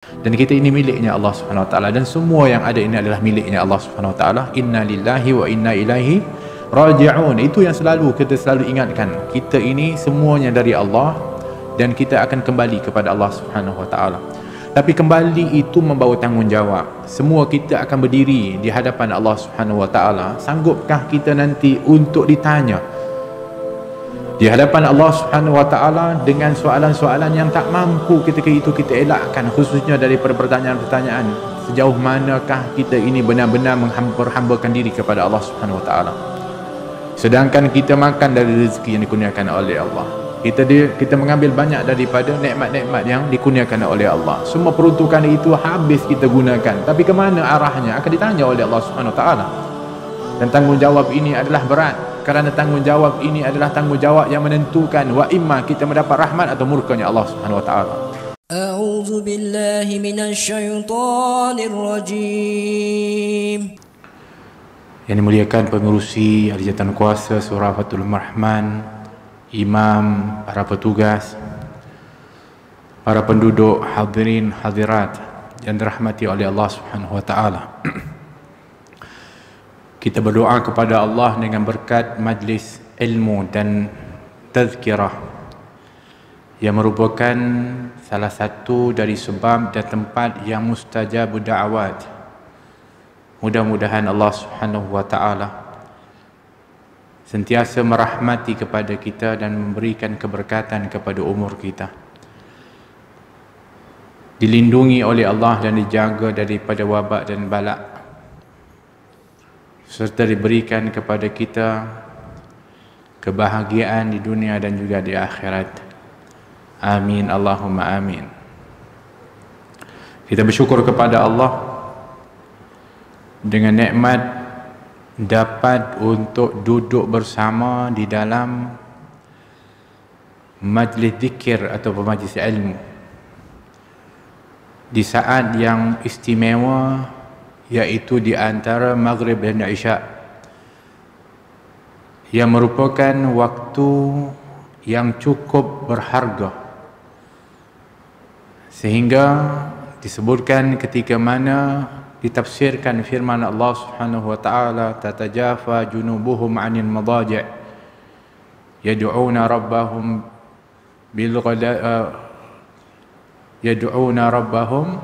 Dan kita ini miliknya Allah Subhanahu Wa Taala, dan semua yang ada ini adalah miliknya Allah Subhanahu Wa Taala. Inna lillahi wa inna ilaihi raji'un. Itu yang kita selalu ingatkan. Kita ini semuanya dari Allah dan kita akan kembali kepada Allah Subhanahu Wa Taala. Tapi kembali itu membawa tanggungjawab. Semua kita akan berdiri di hadapan Allah Subhanahu Wa Taala. Sanggupkah kita nanti untuk ditanya di hadapan Allah Subhanahu Wa Taala dengan soalan-soalan yang tak mampu ketika itu kita elakkan, khususnya daripada pertanyaan-pertanyaan sejauh manakah kita ini benar-benar menghambakan diri kepada Allah Subhanahu Wa Taala, sedangkan kita makan dari rezeki yang dikurniakan oleh Allah. Kita mengambil banyak daripada nikmat-nikmat yang dikurniakan oleh Allah. Semua peruntukan itu habis kita gunakan, tapi ke mana arahnya akan ditanya oleh Allah Subhanahu Wa Taala. Dan tanggungjawab ini adalah berat, kerana tanggungjawab ini adalah tanggungjawab yang menentukan wa imma kita mendapat rahmat atau murkanya Allah Subhanahu Wa Taala. A'udzu billahi minasyaitonir rajim. Yang dimuliakan pengerusi Ahli Jabatan Kuasa Surah Fathul Rahman, imam, para petugas, para penduduk, hadirin hadirat yang dirahmati oleh Allah Subhanahu Wa Taala. Kita berdoa kepada Allah dengan berkat majlis ilmu dan tazkirah yang merupakan salah satu dari sebab dan tempat yang mustajab da'awat. Mudah-mudahan Allah Subhanahu Wa Taala sentiasa merahmati kepada kita dan memberikan keberkatan kepada umur kita, dilindungi oleh Allah dan dijaga daripada wabak dan balak, serta diberikan kepada kita kebahagiaan di dunia dan juga di akhirat. Amin, Allahumma amin. Kita bersyukur kepada Allah dengan nikmat dapat untuk duduk bersama di dalam majlis zikir atau majlis ilmu di saat yang istimewa, iaitu di antara Maghrib dan Isya, yang merupakan waktu yang cukup berharga, sehingga disebutkan ketika mana ditafsirkan firman Allah Subhanahu Wa Taala, tatajafa junubuhum 'anil madaji' yad'una rabbahum bil yad'una rabbahum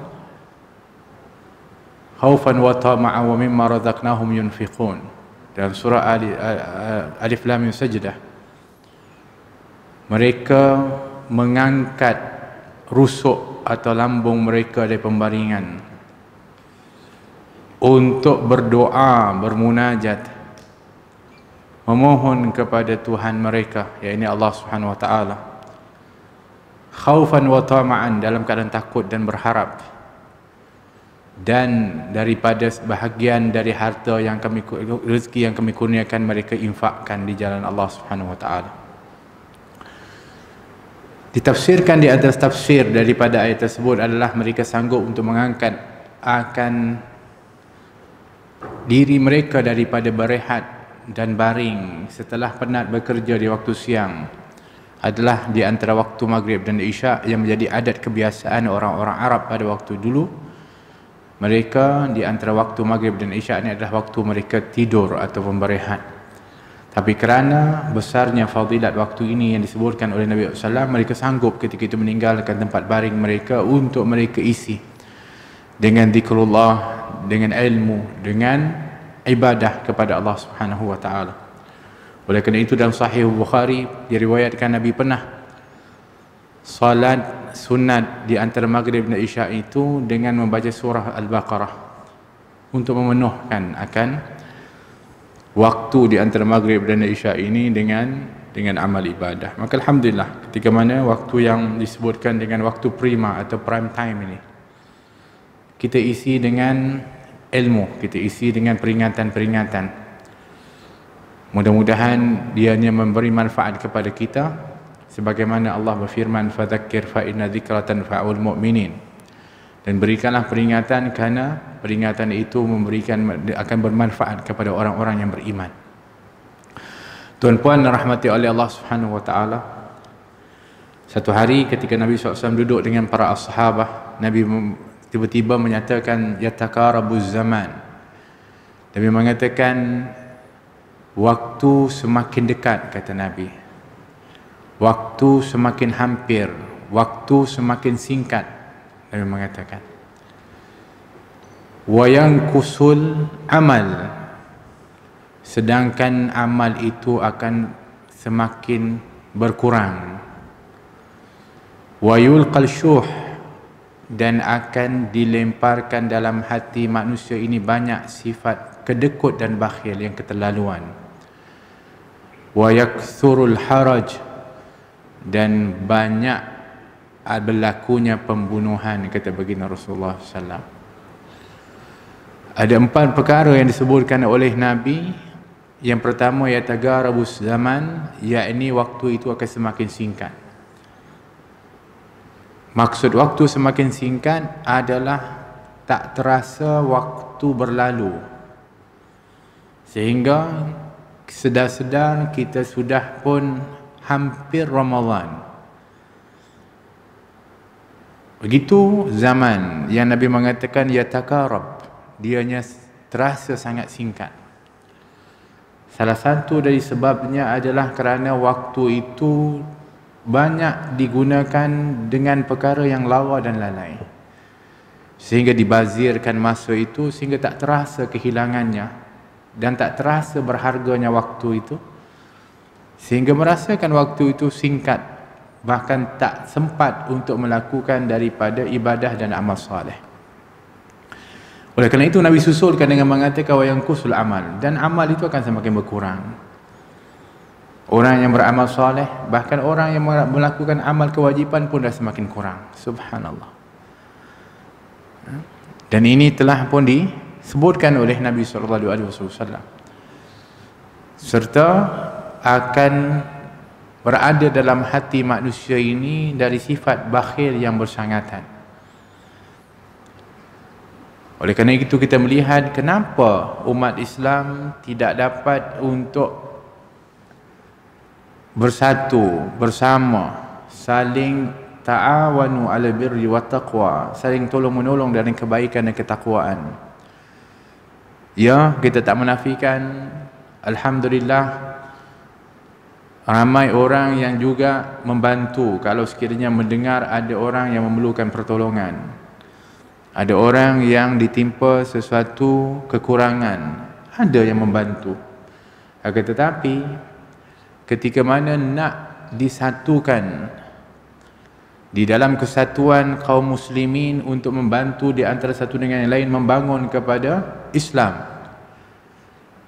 khaufan wa tama'an wa mimma razaqnahum yunfiqun, dalam surah Alif Lam Mim Sajdah. Mereka mengangkat rusuk atau lambung mereka dari pembaringan untuk berdoa, bermunajat, memohon kepada Tuhan mereka, yakni Allah Subhanahu Wa Taala, khaufan wa tama'an, dalam keadaan takut dan berharap, dan daripada sebahagian dari harta yang rezeki yang kami kurniakan mereka infakkan di jalan Allah Subhanahu Wa Taala. Ditafsirkan di atas tafsir daripada ayat tersebut adalah mereka sanggup untuk mengangkat akan diri mereka daripada berehat dan baring setelah penat bekerja di waktu siang, adalah di antara waktu Maghrib dan Isya, yang menjadi adat kebiasaan orang-orang Arab pada waktu dulu. Mereka di antara waktu Maghrib dan Isya ini adalah waktu mereka tidur atau berehat. Tapi kerana besarnya fadilat waktu ini yang disebutkan oleh Nabi SAW, mereka sanggup ketika itu meninggalkan tempat baring mereka untuk mereka isi dengan zikrullah, dengan ilmu, dengan ibadah kepada Allah Subhanahu Wa Taala. Oleh kerana itu dalam Sahih Bukhari diriwayatkan Nabi pernah salat sunat di antara Maghrib dan Isya itu dengan membaca surah Al-Baqarah untuk memenuhkan akan waktu di antara Maghrib dan Isya ini dengan amal ibadah. Maka alhamdulillah, ketika mana waktu yang disebutkan dengan waktu prima atau prime time ini, kita isi dengan ilmu, kita isi dengan peringatan-peringatan. Mudah-mudahan dianya memberi manfaat kepada kita, sebagaimana Allah berfirman, fadzakir fa inna dzikra tanfa'ul mu'minin. Dan berikanlah peringatan, kerana peringatan itu akan bermanfaat kepada orang-orang yang beriman. Tuan-puan rahmati oleh Allah Subhanahu Wa Taala, Satu hari ketika Nabi SAW duduk dengan para ashabah, Nabi tiba-tiba menyatakan yatakarabuz zaman. Nabi mengatakan waktu semakin dekat, kata Nabi. Waktu semakin hampir, waktu semakin singkat, Nabi mengatakan. Wa yankusul amal, sedangkan amal itu akan semakin berkurang. Wa yulqal syuh, dan akan dilemparkan dalam hati manusia ini banyak sifat kedekut dan bakhil yang keterlaluan. Wa yakthurul haraj, dan banyak berlakunya pembunuhan, kata baginda Rasulullah SAW. Ada 4 perkara yang disebutkan oleh Nabi. Yang pertama, yatagarabus zaman, yakni waktu itu akan semakin singkat. Maksud waktu semakin singkat adalah tak terasa waktu berlalu, sehingga sedar-sedar kita sudah pun hampir Ramadan. Begitu zaman yang Nabi mengatakan yatakarab, dianya terasa sangat singkat. Salah satu dari sebabnya adalah kerana waktu itu banyak digunakan dengan perkara yang lawa dan lalai, sehingga dibazirkan masa itu sehingga tak terasa kehilangannya dan tak terasa berharganya waktu itu, sehingga merasakan waktu itu singkat, bahkan tak sempat untuk melakukan daripada ibadah dan amal soleh. Oleh kerana itu Nabi susulkan dengan mengatakan wa yankusul amal, dan amal itu akan semakin berkurang. Orang yang beramal soleh, bahkan orang yang melakukan amal kewajipan pun dah semakin kurang. Subhanallah. Dan ini telah pun disebutkan oleh Nabi SAW, serta akan berada dalam hati manusia ini dari sifat bakhil yang bersangatan. Oleh kerana itu kita melihat kenapa umat Islam tidak dapat untuk bersatu bersama, saling ta'awanu 'ala birri wat taqwa, saling tolong-menolong dalam kebaikan dan ketakwaan. Ya, kita tak menafikan, alhamdulillah, ramai orang yang juga membantu kalau sekiranya mendengar ada orang yang memerlukan pertolongan. Ada orang yang ditimpa sesuatu kekurangan, ada yang membantu. Akan tetapi ketika mana nak disatukan di dalam kesatuan kaum muslimin untuk membantu di antara satu dengan yang lain membangun kepada Islam,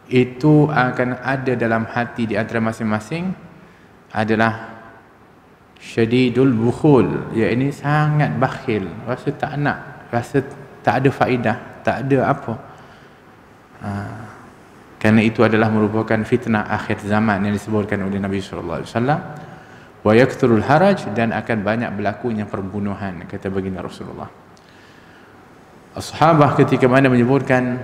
itu akan ada dalam hati di antara masing-masing adalah syadidul bukhul, iaitu sangat bakhil, rasa tak nak, rasa tak ada faedah, tak ada apa. Kerana itu adalah merupakan fitnah akhir zaman yang disebutkan oleh Nabi SAW. Wa yakthurul haraj, dan akan banyak berlakunya perbunuhan, kata baginda Rasulullah. Ashabah ketika mana menyebutkan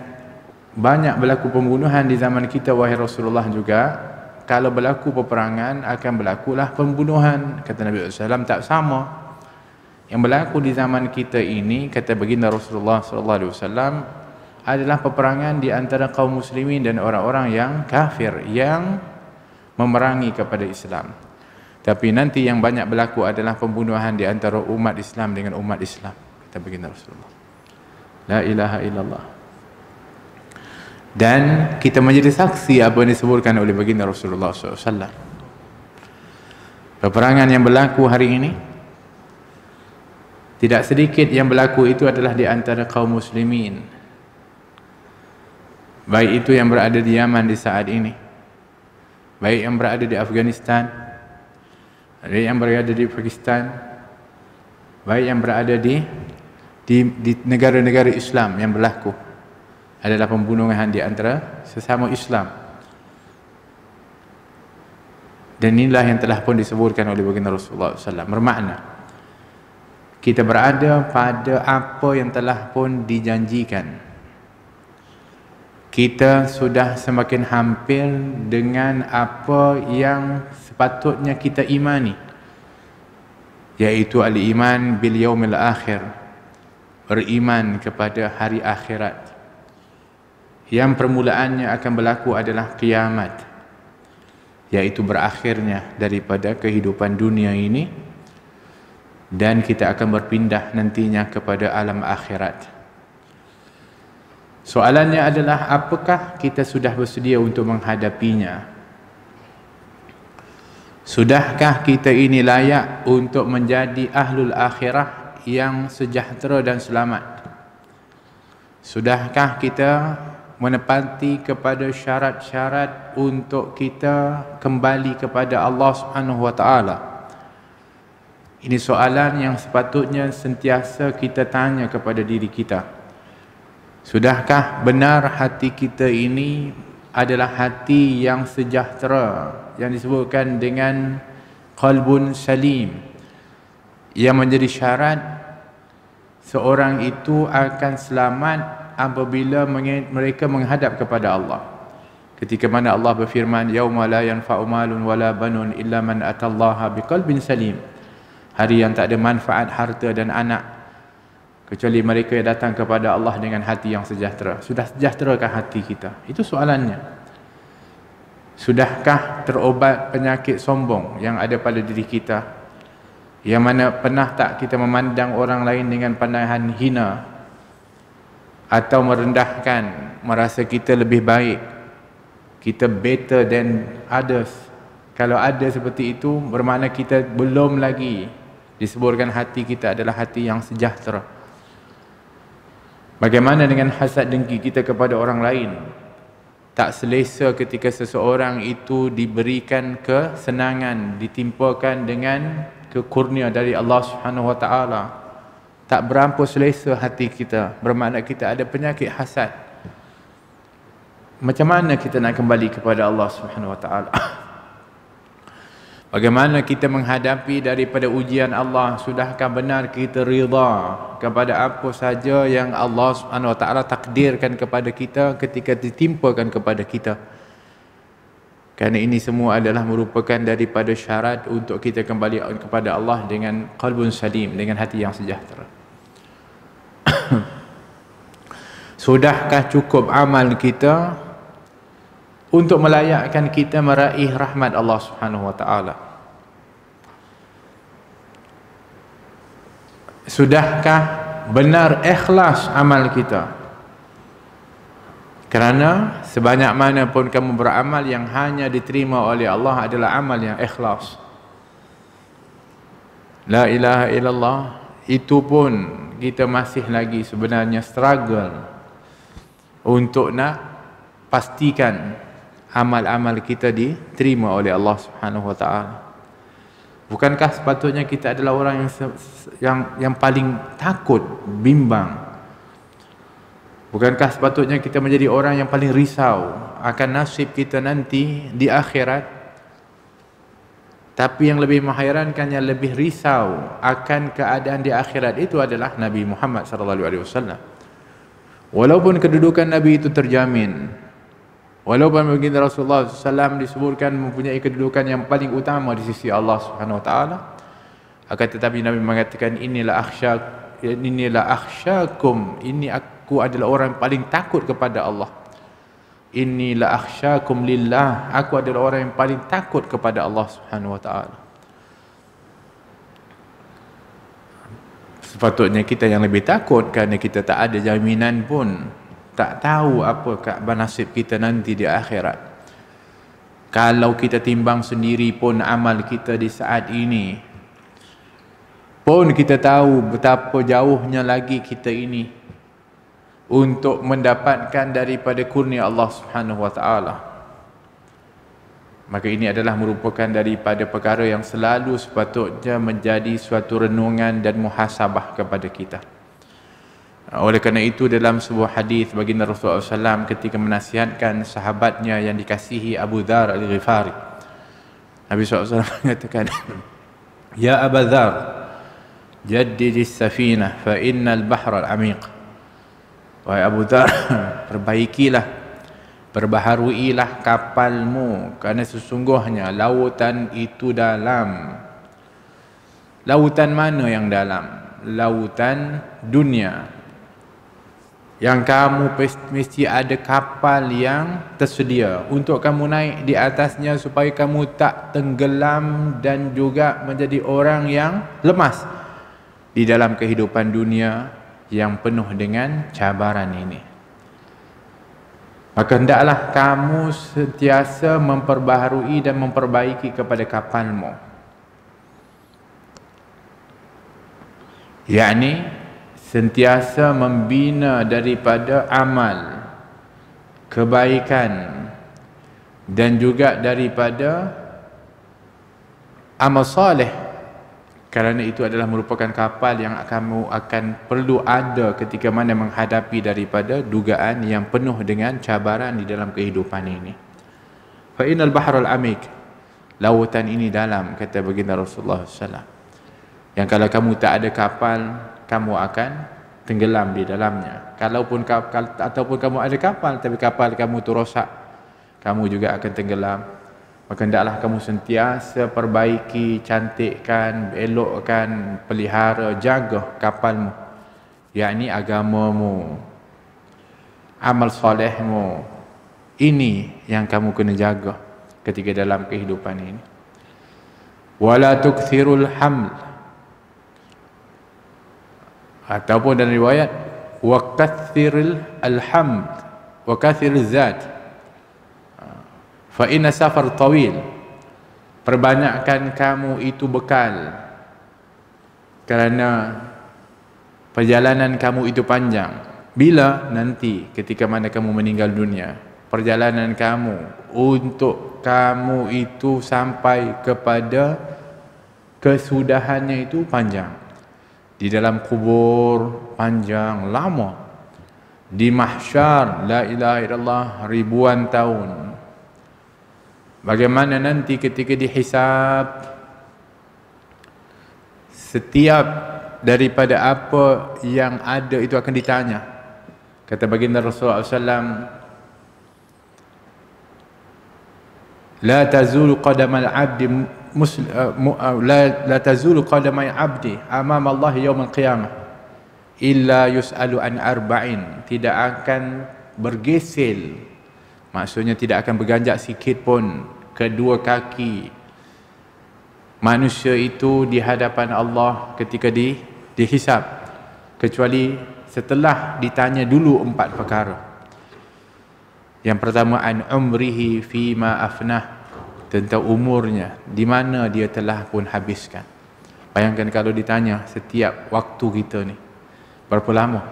banyak berlaku pembunuhan di zaman kita, wahai Rasulullah, juga kalau berlaku peperangan akan berlakulah pembunuhan. Kata Nabi SAW, tak sama. Yang berlaku di zaman kita ini, kata baginda Rasulullah SAW, adalah peperangan di antara kaum muslimin dan orang-orang yang kafir yang memerangi kepada Islam. Tapi nanti yang banyak berlaku adalah pembunuhan di antara umat Islam dengan umat Islam, kata baginda Rasulullah. La ilaha illallah. Dan kita menjadi saksi apa yang disebutkan oleh baginda Rasulullah SAW. Peperangan yang berlaku hari ini, tidak sedikit yang berlaku itu adalah di antara kaum muslimin, baik itu yang berada di Yaman di saat ini, baik yang berada di Afghanistan, baik yang berada di Pakistan, baik yang berada di negara-negara Islam yang berlaku, adalah pembunuhan di antara sesama Islam. Dan inilah yang telah pun disebutkan oleh baginda Rasulullah SAW. Bermakna kita berada pada apa yang telah pun dijanjikan. Kita sudah semakin hampir dengan apa yang sepatutnya kita imani. yaitu al-iman bil yaumil akhir, beriman kepada hari akhirat yang permulaannya akan berlaku adalah kiamat, yaitu berakhirnya daripada kehidupan dunia ini dan kita akan berpindah nantinya kepada alam akhirat. Soalannya adalah, apakah kita sudah bersedia untuk menghadapinya? Sudahkah kita ini layak untuk menjadi ahlul akhirah yang sejahtera dan selamat? Sudahkah kita menepati kepada syarat-syarat untuk kita kembali kepada Allah Subhanahu wa taala? Ini soalan yang sepatutnya sentiasa kita tanya kepada diri kita. Sudahkah benar hati kita ini adalah hati yang sejahtera, yang disebutkan dengan qalbun salim, yang menjadi syarat seorang itu akan selamat apabila mereka menghadap kepada Allah. Ketika mana Allah berfirman, yauma la yanfa'u malun wala banun illa man atallaha biqalbin salim, hari yang tak ada manfaat harta dan anak kecuali mereka yang datang kepada Allah dengan hati yang sejahtera. Sudah sejahterakah hati kita? Itu soalannya. Sudahkah terobat penyakit sombong yang ada pada diri kita, yang mana pernah tak kita memandang orang lain dengan pandangan hina atau merendahkan, merasa kita lebih baik, kita better than others? Kalau ada seperti itu, bermakna kita belum lagi disebutkan hati kita adalah hati yang sejahtera. Bagaimana dengan hasad dengki kita kepada orang lain? Tak selesa ketika seseorang itu diberikan kesenangan, ditimpakan dengan kekurnia dari Allah Subhanahu wa taala. Tak berampu selesa hati kita, bermakna kita ada penyakit hasad. Macam mana kita nak kembali kepada Allah Subhanahu wa taala? Bagaimana kita menghadapi daripada ujian Allah? Sudahkah benar kita rida kepada apa saja yang Allah Subhanahu wa taala takdirkan kepada kita ketika ditimpakan kepada kita? Kerana ini semua adalah merupakan daripada syarat untuk kita kembali kepada Allah dengan qalbun salim, dengan hati yang sejahtera. Sudahkah cukup amal kita untuk melayakkan kita meraih rahmat Allah Subhanahu wa taala? Sudahkah benar ikhlas amal kita? Kerana sebanyak mana pun kamu beramal, yang hanya diterima oleh Allah adalah amal yang ikhlas. La ilaha illallah, itu pun kita masih lagi sebenarnya struggle untuk nak pastikan amal-amal kita diterima oleh Allah Subhanahu wa taala. Bukankah sepatutnya kita adalah orang yang paling takut, bimbang? Bukankah sepatutnya kita menjadi orang yang paling risau akan nasib kita nanti di akhirat? Tapi yang lebih menghairankan, yang lebih risau akan keadaan di akhirat itu adalah Nabi Muhammad SAW. Walaupun kedudukan Nabi itu terjamin, walaupun baginda Rasulullah SAW disebutkan mempunyai kedudukan yang paling utama di sisi Allah Subhanahu wa taala, akan tetapi Nabi mengatakan, inilah akhsyakum, ini aku adalah orang yang paling takut kepada Allah. Inilah akhsyakum lillah, aku adalah orang yang paling takut kepada Allah Subhanahu wa taala. Sepatutnya kita yang lebih takut, kerana kita tak ada jaminan pun, tak tahu apa nasib kita nanti di akhirat. Kalau kita timbang sendiri pun amal kita di saat ini, pun kita tahu betapa jauhnya lagi kita ini untuk mendapatkan daripada kurnia Allah Subhanahu wa taala. Maka ini adalah merupakan daripada perkara yang selalu sepatutnya menjadi suatu renungan dan muhasabah kepada kita. Oleh kerana itu, dalam sebuah hadis baginda Rasulullah SAW ketika menasihatkan sahabatnya yang dikasihi Abu Dzar Al-Ghifari, Nabi SAW mengatakan, Ya Abu Dzar, jaddidis safinah fa innal bahra al-amiq. Wahai Abu Dzar, perbaikilah, perbaharuilah kapalmu, kerana sesungguhnya lautan itu dalam. Lautan mana yang dalam? Lautan dunia. Yang kamu mesti ada kapal yang tersedia untuk kamu naik di atasnya supaya kamu tak tenggelam dan juga menjadi orang yang lemas di dalam kehidupan dunia yang penuh dengan cabaran ini. Maka hendaklah kamu sentiasa memperbaharui dan memperbaiki kepada kapalmu. Yakni sentiasa membina daripada amal kebaikan dan juga daripada amal soleh, kerana itu adalah merupakan kapal yang kamu akan perlu ada ketika mana menghadapi daripada dugaan yang penuh dengan cabaran di dalam kehidupan ini. Fa innal bahrul amik, lautan ini dalam, kata baginda Rasulullah SAW, yang kalau kamu tak ada kapal, kamu akan tenggelam di dalamnya. Ataupun kamu ada kapal tapi kapal kamu tu rosak, kamu juga akan tenggelam. Maka hendaklah kamu sentiasa perbaiki, cantikkan, elokkan, pelihara, jaga kapalmu, yakni agamamu, amal solehmu. Ini yang kamu kena jaga ketika dalam kehidupan ini. Wala tukthirul haml, ataupun dalam riwayat wa kathiril alhamd wa kathiril zat fa inna safar tawil, perbanyakkan kamu itu bekal kerana perjalanan kamu itu panjang. Bila nanti ketika mana kamu meninggal dunia, perjalanan kamu untuk kamu itu sampai kepada kesudahannya itu panjang. Di dalam kubur panjang, lama. Di mahsyar, la ilaha illallah, ribuan tahun. Bagaimana nanti ketika dihisab, setiap daripada apa yang ada itu akan ditanya. Kata baginda Rasulullah SAW, la tazulu qadamal abdi la tazulu qadamai abdi amam Allah yaumil qiyamah illa yus'alu an arba'in, tidak akan bergesel, maksudnya tidak akan berganjak sikit pun kedua kaki manusia itu di hadapan Allah ketika dihisab, kecuali setelah ditanya dulu 4 perkara. Yang pertama, an umrihi fima afnah, tentang umurnya, di mana dia telah pun habiskan. Bayangkan kalau ditanya setiap waktu kita ni berapa lama,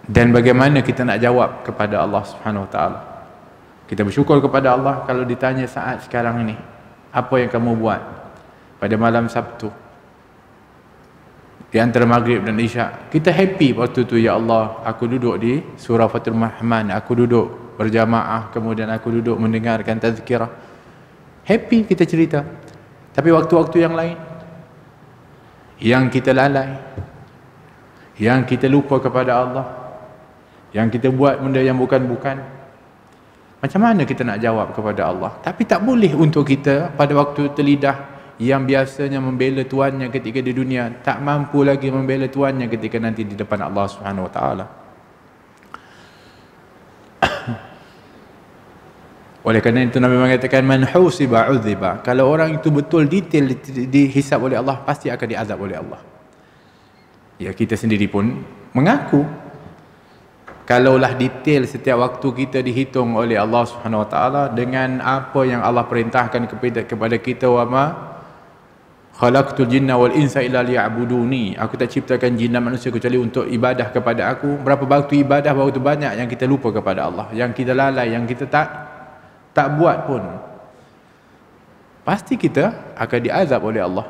dan bagaimana kita nak jawab kepada Allah Subhanahu Wa Taala. Kita bersyukur kepada Allah kalau ditanya saat sekarang ini, apa yang kamu buat pada malam Sabtu di antara Maghrib dan Isyak. Kita happy waktu tu, ya Allah, aku duduk di surah Fatul Rahman, aku duduk berjamaah, kemudian aku duduk mendengarkan tazkirah. Happy kita cerita. Tapi waktu-waktu yang lain, yang kita lalai, yang kita lupa kepada Allah, yang kita buat benda yang bukan-bukan, macam mana kita nak jawab kepada Allah? Tapi tak boleh untuk kita pada waktu terlidah yang biasanya membela tuannya ketika di dunia, tak mampu lagi membela tuannya ketika nanti di depan Allah Subhanahu Wa Taala. Oleh kerana itu Nabi mengatakan, man husiba udhiba, kalau orang itu betul detail dihisab oleh Allah, pasti akan diazab oleh Allah. Ya, kita sendiri pun mengaku, kalaulah detail setiap waktu kita dihitung oleh Allah Subhanahu Wa Taala dengan apa yang Allah perintahkan kepada kita, wa ma khalaqtul jinna wal insa illa liya'buduni, aku tak ciptakan jin dan manusia kecuali untuk ibadah kepada aku. Berapa waktu ibadah, begitu banyak yang kita lupa kepada Allah, yang kita lalai, yang kita tak buat pun. Pasti kita akan diazab oleh Allah.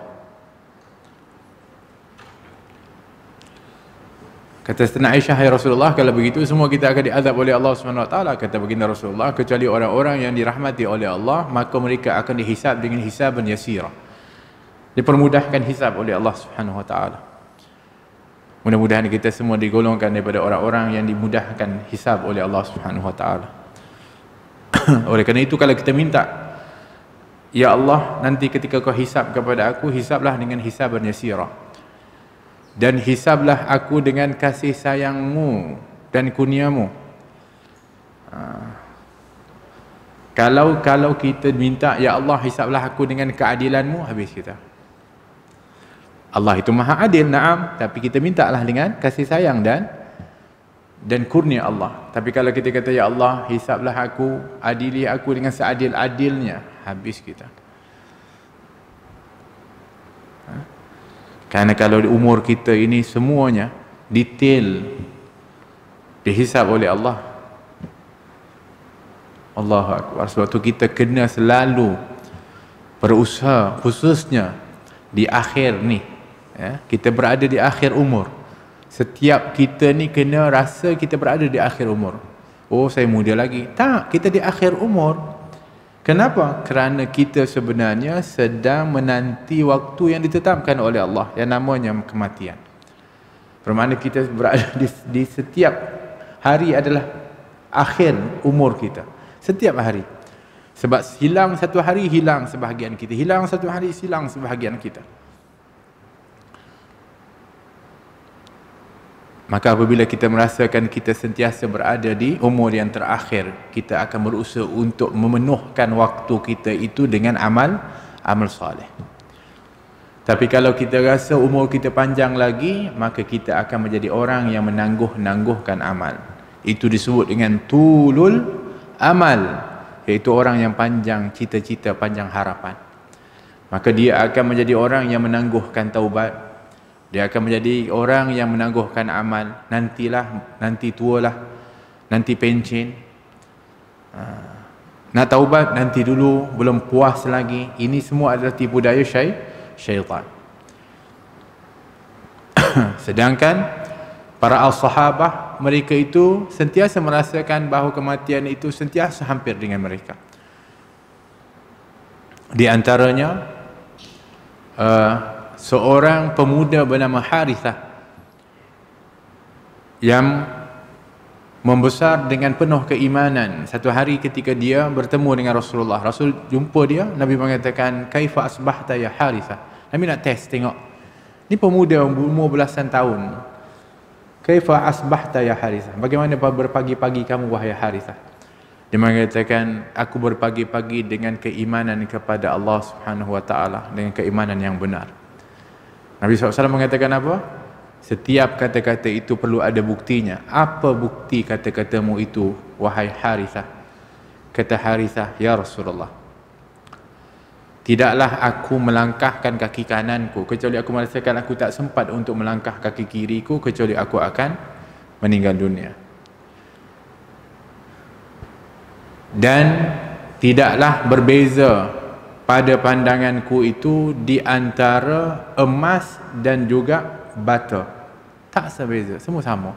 Kata Siti Aisyah, hai Rasulullah, kalau begitu semua kita akan diazab oleh Allah Subhanahu Wa Taala. Kata baginda Rasulullah, kecuali orang-orang yang dirahmati oleh Allah, maka mereka akan dihisab dengan hisaban yasira, dipermudahkan hisab oleh Allah Subhanahu Wa Taala. Mudah-mudahan kita semua digolongkan daripada orang-orang yang dimudahkan hisab oleh Allah Subhanahu Wa Taala. Oleh kerana itu, kalau kita minta Ya Allah, nanti ketika kau hisab kepada aku, hisablah dengan hisaban yasira, dan hisablah aku dengan kasih sayangmu dan kurniamu. Kalau kita minta, ya Allah hisablah aku dengan keadilanmu, habis kita. Allah itu maha adil, na'am, tapi kita mintalah dengan kasih sayang dan kurnia Allah. Tapi kalau kita kata, ya Allah hisablah aku, adili aku dengan seadil-adilnya, habis kita. Karena kalau umur kita ini semuanya detail dihisab oleh Allah. Allahu Akbar. Sebab tu kita kena selalu berusaha, khususnya di akhir ni, kita berada di akhir umur. Setiap kita ni kena rasa kita berada di akhir umur. Oh, saya muda lagi. Tak, kita di akhir umur. Kenapa? Kerana kita sebenarnya sedang menanti waktu yang ditetapkan oleh Allah, yang namanya kematian. Bermakna kita berada di setiap hari adalah akhir umur kita. Setiap hari. Sebab hilang satu hari, hilang sebahagian kita. Hilang satu hari, hilang sebahagian kita. Maka apabila kita merasakan kita sentiasa berada di umur yang terakhir, kita akan berusaha untuk memenuhkan waktu kita itu dengan amal soleh. Tapi kalau kita rasa umur kita panjang lagi, maka kita akan menjadi orang yang menangguh-nangguhkan amal. Itu disebut dengan tulul amal, iaitu orang yang panjang cita-cita, panjang harapan. Maka dia akan menjadi orang yang menangguhkan taubat. Dia akan menjadi orang yang menangguhkan amal. Nanti tualah, nanti pencen. Nak taubat nanti dulu, belum puas lagi. Ini semua adalah tipu daya syaitan. Sedangkan para as-sahabah, mereka itu sentiasa merasakan bahawa kematian itu sentiasa hampir dengan mereka. Di antaranya seorang pemuda bernama Harithah yang membesar dengan penuh keimanan. Satu hari ketika dia bertemu dengan Rasulullah, Rasul jumpa dia, Nabi mengatakan, kaifa asbahta ya Harithah. Nabi nak test tengok, ni pemuda umur belasan tahun, kaifa asbahta ya Harithah, bagaimana berpagi-pagi kamu wahai Harithah. Dia mengatakan, aku berpagi-pagi dengan keimanan kepada Allah Subhanahu wa taala, dengan keimanan yang benar. Nabi SAW mengatakan apa? Setiap kata-kata itu perlu ada buktinya. Apa bukti kata-katamu itu, wahai Harithah? Kata Harithah, ya Rasulullah, tidaklah aku melangkahkan kaki kananku kecuali aku merasakan aku tak sempat untuk melangkah kaki kiriku, kecuali aku akan meninggal dunia. Dan tidaklah berbeza pada pandanganku itu di antara emas dan juga bata. Tak sebeza, semua sama.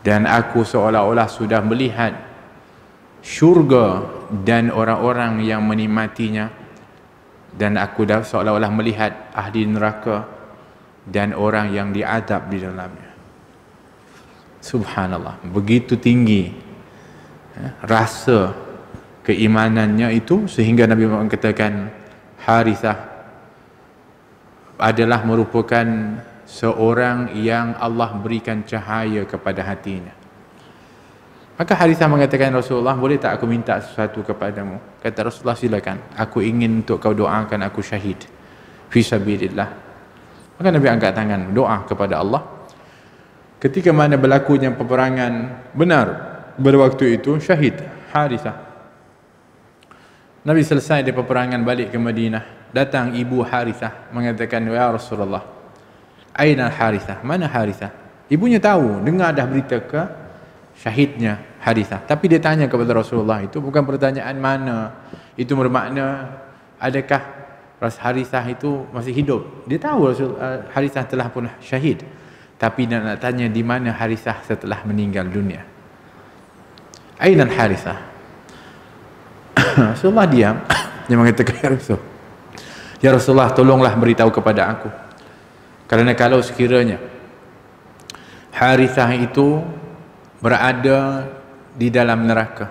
Dan aku seolah-olah sudah melihat syurga dan orang-orang yang menikmatinya, dan aku dah seolah-olah melihat ahli neraka dan orang yang diadab di dalamnya. Subhanallah, begitu tinggi rasa keimanannya itu, sehingga Nabi Muhammad katakan Harithah adalah merupakan seorang yang Allah berikan cahaya kepada hatinya. Maka Harithah mengatakan, Rasulullah, boleh tak aku minta sesuatu kepadamu? Kata Rasulullah, silakan. Aku ingin untuk kau doakan aku syahid fi sabilillah. Maka Nabi angkat tangan, doa kepada Allah. Ketika mana berlakunya peperangan benar pada waktu itu, syahid Harithah. Nabi selesai dari peperangan balik ke Madinah. Datang ibu Harithah mengatakan, ya Rasulullah, aina Harithah? Mana Harithah? Ibunya tahu, dengar dah berita ke syahidnya Harithah. Tapi dia tanya kepada Rasulullah, itu bukan pertanyaan mana. Itu bermakna adakah Harithah itu masih hidup. Dia tahu Harithah telah pun syahid. Tapi dia nak tanya di mana Harithah setelah meninggal dunia. Aina Harithah? Rasulullah diam. Dia mengatakan, ya Rasulullah, tolonglah beritahu kepada aku. Kerana kalau sekiranya Harithah itu berada di dalam neraka,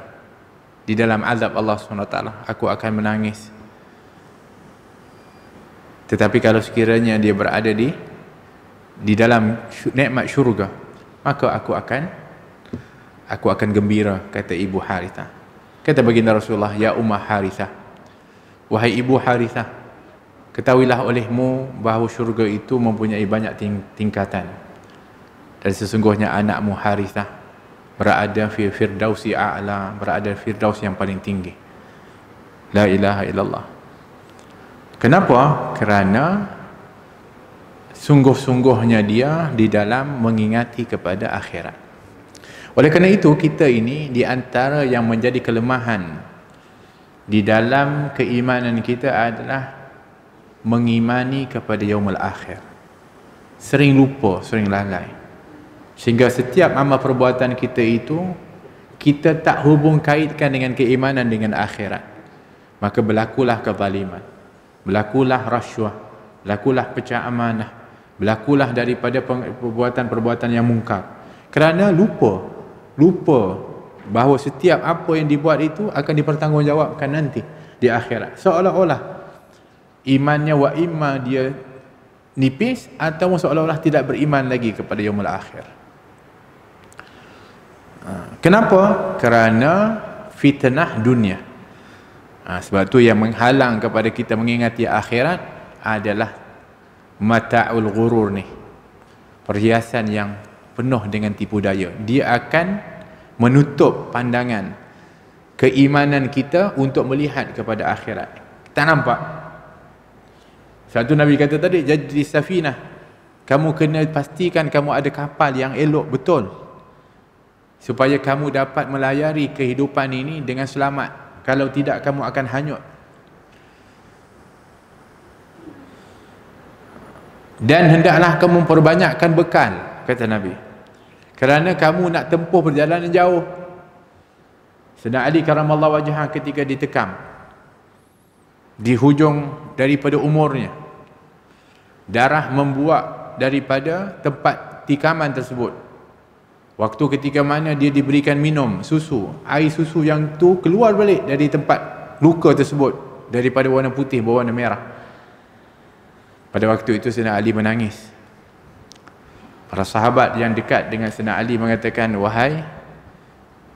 di dalam azab Allah SWT, aku akan menangis. Tetapi kalau sekiranya dia berada di dalam nikmat syurga, maka aku akan gembira, kata Ibu Harithah. Kata baginda Rasulullah, ya Ummah Harithah, wahai Ibu Harithah, ketahuilah olehmu bahawa syurga itu mempunyai banyak tingkatan, dan sesungguhnya anakmu Harithah berada fi firdausi a'la, berada firdaus yang paling tinggi. La ilaha illallah. Kenapa? Kerana sungguh-sungguhnya dia di dalam mengingati kepada akhirat. Oleh kerana itu, kita ini di antara yang menjadi kelemahan di dalam keimanan kita adalah mengimani kepada yaumul akhir. Sering lupa, sering lalai. Sehingga setiap amal perbuatan kita itu, kita tak hubung kaitkan dengan keimanan dengan akhirat. Maka berlakulah kezaliman, berlakulah rasuah, berlakulah pecah amanah, berlakulah daripada perbuatan-perbuatan yang mungkar. Kerana lupa bahawa setiap apa yang dibuat itu akan dipertanggungjawabkan nanti di akhirat. Seolah-olah imannya wa imma dia nipis, atau seolah-olah tidak beriman lagi kepada yaumul akhir. Kenapa? Kerana fitnah dunia. Sebab tu yang menghalang kepada kita mengingati akhirat adalah mata'ul ghurur ni, perhiasan yang penuh dengan tipu daya. Dia akan menutup pandangan keimanan kita untuk melihat kepada akhirat. Tak nampak. Satu Nabi kata tadi, jadi safinah, kamu kena pastikan kamu ada kapal yang elok betul, supaya kamu dapat melayari kehidupan ini dengan selamat. Kalau tidak, kamu akan hanyut. Dan hendaklah kamu perbanyakkan bekal, kata Nabi, kerana kamu nak tempuh perjalanan jauh. Sayyidina Ali karamallahu wajhah ketika ditekam di hujung daripada umurnya, darah membuak daripada tempat tikaman tersebut. Waktu ketika mana dia diberikan minum susu, air susu yang tu keluar balik dari tempat luka tersebut, daripada warna putih berwarna merah. Pada waktu itu Sayyidina Ali menangis. Para sahabat yang dekat dengan Sayyidina Ali mengatakan, wahai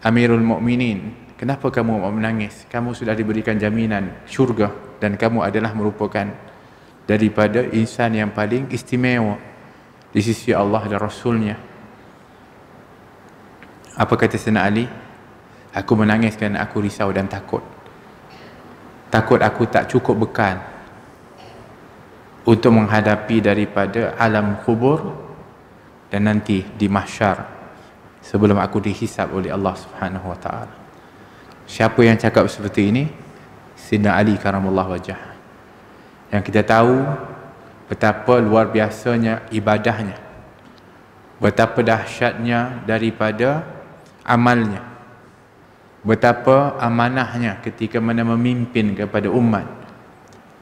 Amirul Mukminin, kenapa kamu menangis? Kamu sudah diberikan jaminan syurga, dan kamu adalah merupakan daripada insan yang paling istimewa di sisi Allah dan Rasulnya. Apa kata Sayyidina Ali? Aku menangis kerana aku risau dan takut. Takut aku tak cukup bekal untuk menghadapi daripada alam kubur dan nanti di mahsyar sebelum aku dihisab oleh Allah Subhanahu wa taala. Siapa yang cakap seperti ini? Sayyidina Ali karamallahu wajhah. Yang kita tahu betapa luar biasanya ibadahnya, betapa dahsyatnya daripada amalnya, betapa amanahnya ketika mana memimpin kepada umat,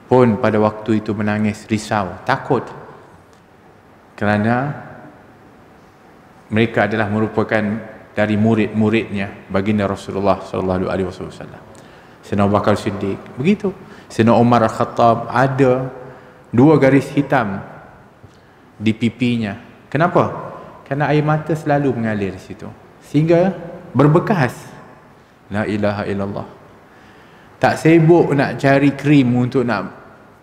pun pada waktu itu menangis, risau, takut, kerana mereka adalah merupakan dari murid-muridnya baginda Rasulullah sallallahu alaihi wasallam. Sayyidina Abu Bakar Siddiq begitu, Sayyidina Umar Al-Khattab ada 2 garis hitam di pipinya. Kenapa? Kerana air mata selalu mengalir di situ, sehingga berbekas. La ilaha illallah. Tak sibuk nak cari krim untuk nak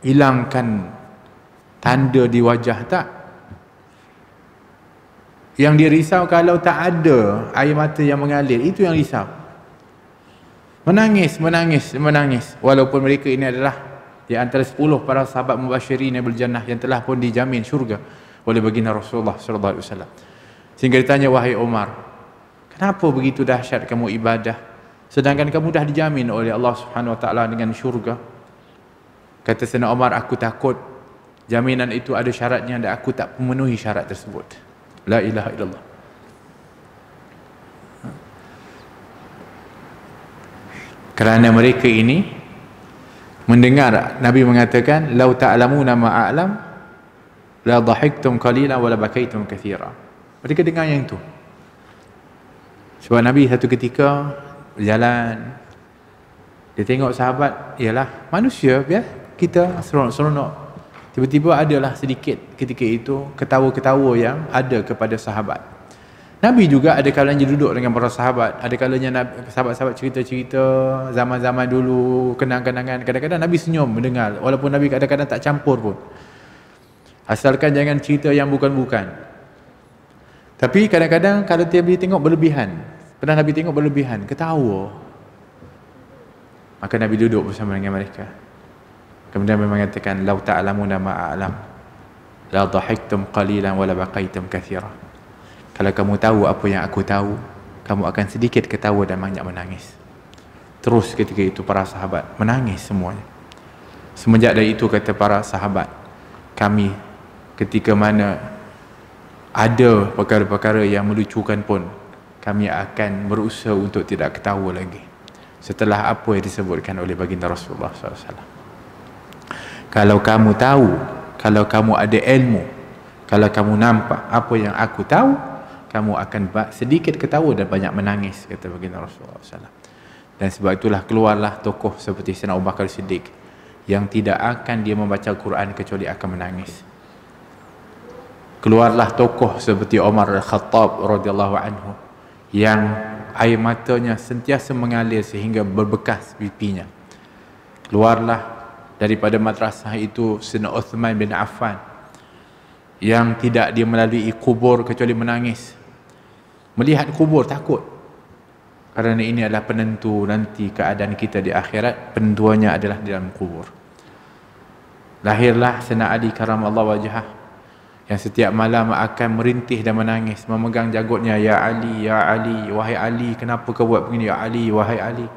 hilangkan tanda di wajah, tak. Yang dia risau kalau tak ada air mata yang mengalir, itu yang risau. Menangis. Walaupun mereka ini adalah di antara 10 para sahabat mubasyirin bil jannah yang telah pun dijamin syurga oleh baginda Rasulullah sallallahu alaihi wasallam. Sehingga ditanya, wahai Umar, kenapa begitu dahsyat kamu ibadah sedangkan kamu dah dijamin oleh Allah Subhanahu wa taala dengan syurga? Kata Sayyidina Umar, aku takut jaminan itu ada syaratnya dan aku tak memenuhi syarat tersebut. La ilaha illallah. Kerana mereka ini mendengar Nabi mengatakan, lau ta'lamuna ma a'lam la dhahiktum qalilan wa la bakaitum katsira. Mereka dengar yang itu. Sebab Nabi satu ketika berjalan Dia tengok sahabat, ialah manusia biar kita seronok-seronok. Tiba-tiba adalah sedikit ketika itu ketawa-ketawa yang ada kepada sahabat. Nabi juga ada kalanya duduk dengan para sahabat, ada kalanya sahabat-sahabat cerita-cerita zaman-zaman dulu, kenang-kenangan. Kadang-kadang Nabi senyum mendengar, walaupun Nabi kadang-kadang tak campur pun. Asalkan jangan cerita yang bukan-bukan. Tapi kadang-kadang kalau Nabi tengok berlebihan, pernah Nabi tengok berlebihan, ketawa, maka Nabi duduk bersama dengan mereka. Kemudian Nabi mengatakan, "Lau ta'lamuna ma a'lam, la dhahiktum qalilan wa la baqaitum katsira." Kalau kamu tahu apa yang aku tahu, kamu akan sedikit ketawa dan banyak menangis. Terus ketika itu para sahabat menangis semuanya. Semenjak dari itu kata para sahabat, kami ketika mana ada perkara-perkara yang melucukan pun, kami akan berusaha untuk tidak ketawa lagi. Setelah apa yang disebutkan oleh baginda Rasulullah SAW. Kalau kamu tahu, kalau kamu ada ilmu, kalau kamu nampak apa yang aku tahu, kamu akan sedikit ketawa dan banyak menangis, kata baginda Rasulullah SAW. Dan sebab itulah keluarlah tokoh seperti Sayyidina Abu Bakar Siddiq, yang tidak akan dia membaca Al-Quran kecuali akan menangis. Keluarlah tokoh seperti Umar Al-Khattab radhiyallahu anhu, yang air matanya sentiasa mengalir sehingga berbekas pipinya. Keluarlah daripada madrasah itu Sayyidina Uthman bin Affan, yang tidak dia melalui kubur kecuali menangis. Melihat kubur takut, kerana ini adalah penentu nanti keadaan kita di akhirat. Penentuannya adalah di dalam kubur. Lahirlah Sayyidina Ali karamallahu wajhah, yang setiap malam akan merintih dan menangis, memegang jaggutnya, "Ya Ali, ya Ali, wahai Ali, kenapa kau buat begini? Ya Ali, wahai Ali."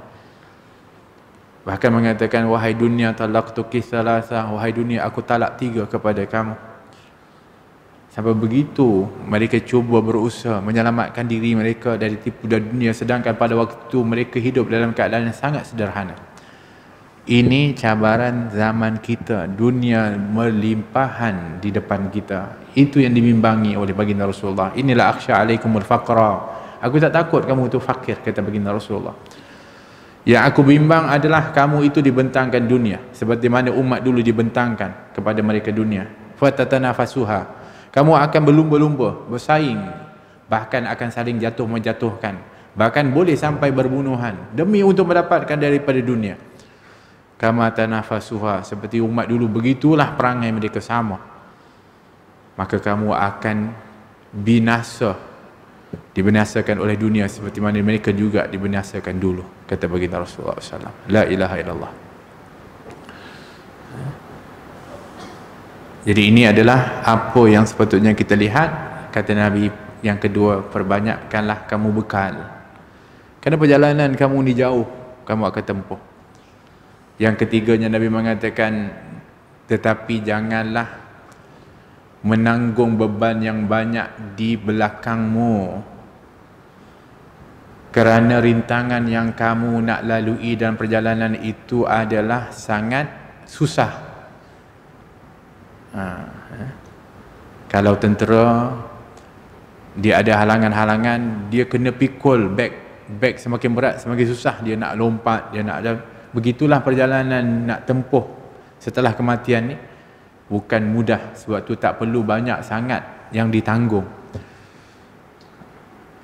Bahkan mengatakan, "Wahai dunia, talaqtuki thalatha, wahai dunia, aku talak 3 kepada kamu." Sampai begitu mereka cuba berusaha menyelamatkan diri mereka dari tipu daya dunia, sedangkan pada waktu mereka hidup dalam keadaan yang sangat sederhana. Ini cabaran zaman kita, dunia melimpahan di depan kita. Itu yang dibimbangi oleh baginda Rasulullah. "Inilah akhsha alaikumul faqra." Aku tak takut kamu itu fakir, kata baginda Rasulullah. Yang aku bimbang adalah kamu itu dibentangkan dunia, seperti mana umat dulu dibentangkan kepada mereka dunia. Fatatanafasuha. Kamu akan berlumba-lumba, bersaing, bahkan akan saling jatuh-menjatuhkan, bahkan boleh sampai berbunuhan demi untuk mendapatkan daripada dunia. Kama tanafasuha, seperti umat dulu, begitulah perangai mereka sama. Maka kamu akan binasa, dibinasakan oleh dunia seperti mana mereka juga dibinasakan dulu, kata baginda Rasulullah SAW. La ilaha illallah. Jadi ini adalah apa yang sepatutnya kita lihat. Kata Nabi yang kedua, perbanyakkanlah kamu bekal, kerana perjalanan kamu ni jauh, kamu akan tempuh. Yang ketiganya Nabi mengatakan, tetapi janganlah menanggung beban yang banyak di belakangmu, kerana rintangan yang kamu nak lalui dalam perjalanan itu adalah sangat susah. Kalau tentera, dia ada halangan-halangan, dia kena pikul beg semakin berat, semakin susah dia nak lompat, dia nak ada. Begitulah perjalanan nak tempuh setelah kematian ni, bukan mudah. Sebab tu tak perlu banyak sangat yang ditanggung.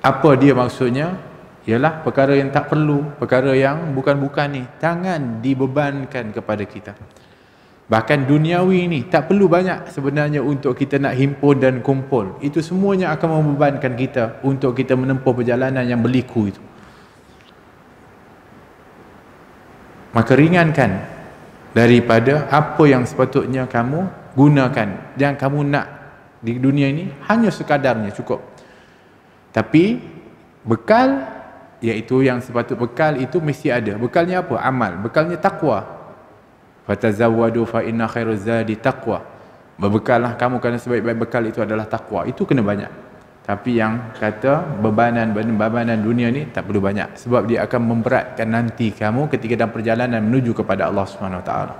Apa dia maksudnya? Ialah perkara yang tak perlu, perkara yang bukan-bukan ni, jangan dibebankan kepada kita. Bahkan duniawi ni tak perlu banyak sebenarnya untuk kita nak himpun dan kumpul. Itu semuanya akan membebankan kita untuk kita menempuh perjalanan yang berliku itu. Maka ringankan daripada apa yang sepatutnya kamu gunakan. Yang kamu nak di dunia ini hanya sekadarnya cukup. Tapi bekal, iaitu yang sepatut bekal itu mesti ada. Bekalnya apa? Amal. Bekalnya takwa. Fatazawwadu fa inna khairuz zadi taqwa. Berbekallah kamu kerana sebaik-baik bekal itu adalah takwa. Itu kena banyak. Tapi yang kata bebanan dunia ni tak perlu banyak, sebab dia akan memberatkan nanti kamu ketika dalam perjalanan menuju kepada Allah Subhanahu wa taala.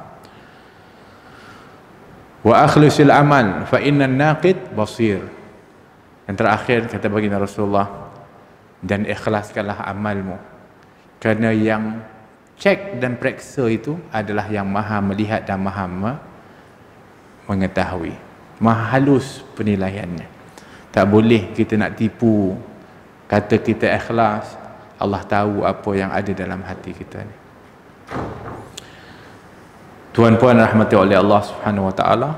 Wa akhlisil amal fa innan naqid basir. Yang terakhir kata baginda Rasulullah, dan ikhlaskanlah amalmu, kerana yang cek dan periksa itu adalah yang maha melihat dan maha mengetahui. Maha halus penilaiannya. Tak boleh kita nak tipu, kata kita ikhlas, Allah tahu apa yang ada dalam hati kita ni. Tuan-puan rahmati oleh Allah Subhanahu wa taala,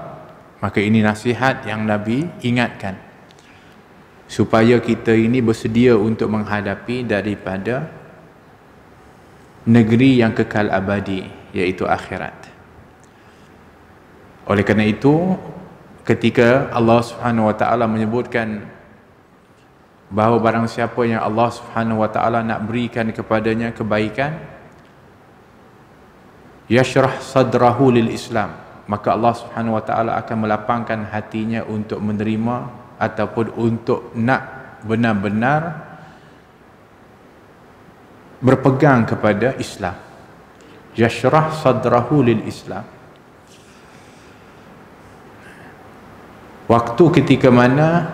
maka ini nasihat yang Nabi ingatkan supaya kita ini bersedia untuk menghadapi daripada negeri yang kekal abadi, iaitu akhirat. Oleh kerana itu, ketika Allah Subhanahu wa taala menyebutkan bahawa barang siapa yang Allah Subhanahu wa taala nak berikan kepadanya kebaikan, yashrah sadrahu lil Islam, maka Allah Subhanahu wa taala akan melapangkan hatinya untuk menerima ataupun untuk nak benar-benar berpegang kepada Islam. Yashrah sadrahu lil Islam. Waktu ketika mana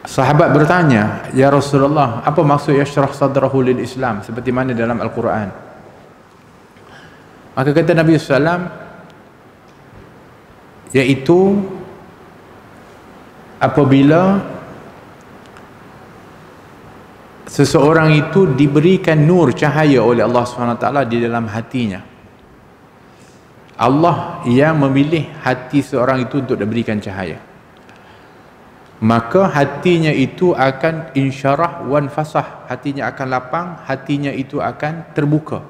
sahabat bertanya, "Ya Rasulullah, apa maksud yashrah sadrahu lil Islam?" Seperti mana dalam Al-Quran. Maka kata Nabi SAW, iaitu apabila seseorang itu diberikan nur cahaya oleh Allah SWT di dalam hatinya. Allah yang memilih hati seorang itu untuk diberikan cahaya, maka hatinya itu akan insyarah wan fasah, hatinya akan lapang, hatinya itu akan terbuka.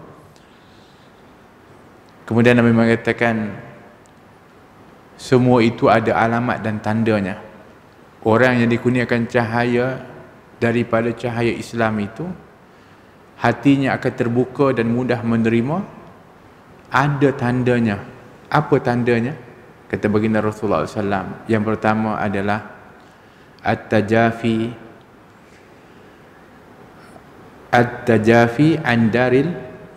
Kemudian Nabi mengatakan, semua itu ada alamat dan tandanya. Orang yang dikurniakan cahaya daripada cahaya Islam itu, hatinya akan terbuka dan mudah menerima. Ada tandanya. Apa tandanya? Kata baginda Rasulullah SAW, yang pertama adalah at-tajafi an daril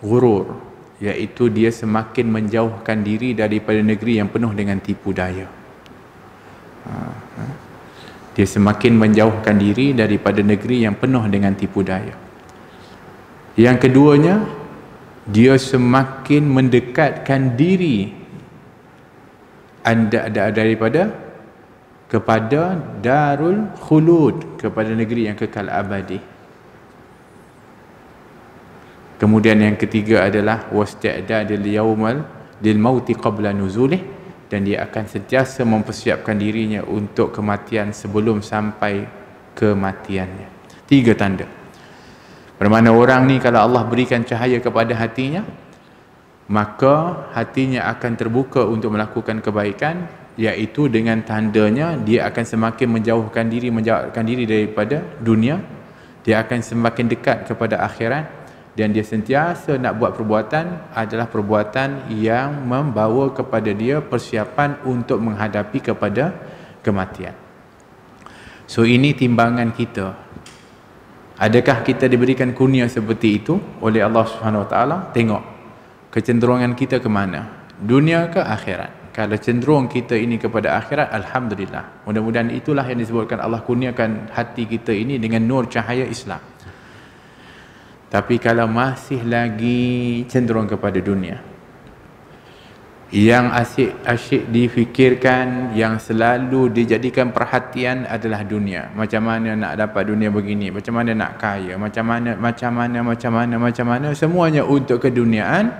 ghurur, iaitu dia semakin menjauhkan diri daripada negeri yang penuh dengan tipu daya. Dia semakin menjauhkan diri daripada negeri yang penuh dengan tipu daya. Yang keduanya, dia semakin mendekatkan diri daripada kepada darul khulud, kepada negeri yang kekal abadi. Kemudian yang ketiga adalah wasti'dadil yaumal lil mauti qabla nuzulih, dan dia akan sentiasa mempersiapkan dirinya untuk kematian sebelum sampai kematiannya. 3 tanda. Bermakna orang ni kalau Allah berikan cahaya kepada hatinya, maka hatinya akan terbuka untuk melakukan kebaikan, iaitu dengan tandanya dia akan semakin menjauhkan diri daripada dunia, dia akan semakin dekat kepada akhirat, dan dia sentiasa nak buat perbuatan adalah perbuatan yang membawa kepada dia persiapan untuk menghadapi kepada kematian. So ini timbangan kita. Adakah kita diberikan kurnia seperti itu oleh Allah Subhanahu Wa Taala? Tengok kecenderungan kita ke mana, dunia ke akhirat. Kalau cenderung kita ini kepada akhirat, alhamdulillah. Mudah-mudahan itulah yang disebutkan Allah kurniakan hati kita ini dengan nur cahaya Islam. Tapi kalau masih lagi cenderung kepada dunia, yang asyik difikirkan, yang selalu dijadikan perhatian adalah dunia. Macam mana nak dapat dunia begini, macam mana nak kaya, macam mana, semuanya untuk keduniaan,